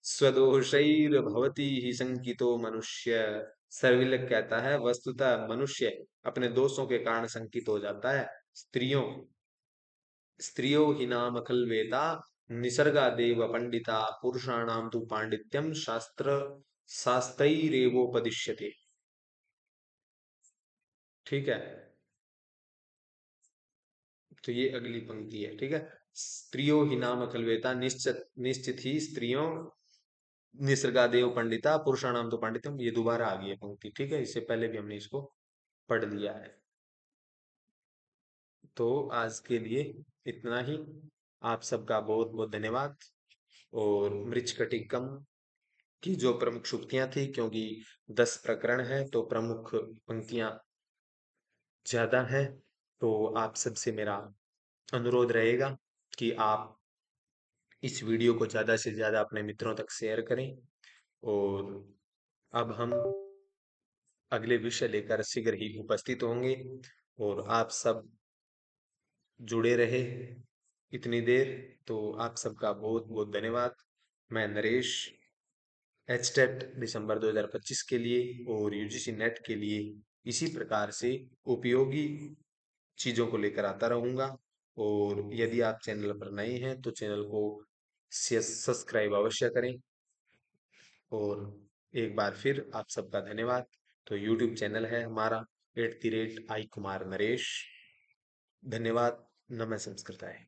स्वदोषैर भवति ही संकितो मनुष्य। सर्विलक कहता है, वस्तुतः मनुष्य अपने दोषों के कारण संकित हो जाता है। स्त्रियों स्त्रियो ही नाम खल वेता निसर्गा देव पंडिता पुरुषाणाम तु पांडित्यम शास्त्रैरेवोपदिश्यते। ठीक है। तो ये अगली पंक्ति है, ठीक है। स्त्रियो ही नाम खलवेता, निश्चित निश्चित ही स्त्रियों निसर्गादेव पंडिता पुरुषाणाम तो पंडितम। ये दोबारा आ गई है पंक्ति, ठीक है, इससे पहले भी हमने इसको पढ़ लिया है। तो आज के लिए इतना ही। आप सबका बहुत बहुत धन्यवाद। और मृच्छकटिकम की जो प्रमुख सूक्तियां थी, क्योंकि 10 प्रकरण है तो प्रमुख पंक्तियां ज्यादा हैं, तो आप सबसे मेरा अनुरोध रहेगा कि आप इस वीडियो को ज्यादा से ज्यादा अपने मित्रों तक शेयर करें। और अब हम अगले विषय लेकर शीघ्र ही उपस्थित होंगे। और आप सब जुड़े रहे इतनी देर, तो आप सबका बहुत बहुत धन्यवाद। मैं नरेश एचटेट दिसंबर 2025 के लिए और यूजीसी नेट के लिए इसी प्रकार से उपयोगी चीजों को लेकर आता रहूंगा। और यदि आप चैनल पर नए हैं तो चैनल को सब्सक्राइब अवश्य करें। और एक बार फिर आप सबका धन्यवाद। तो यूट्यूब चैनल है हमारा @आई कुमार नरेश। धन्यवाद। नमः संस्कृताय।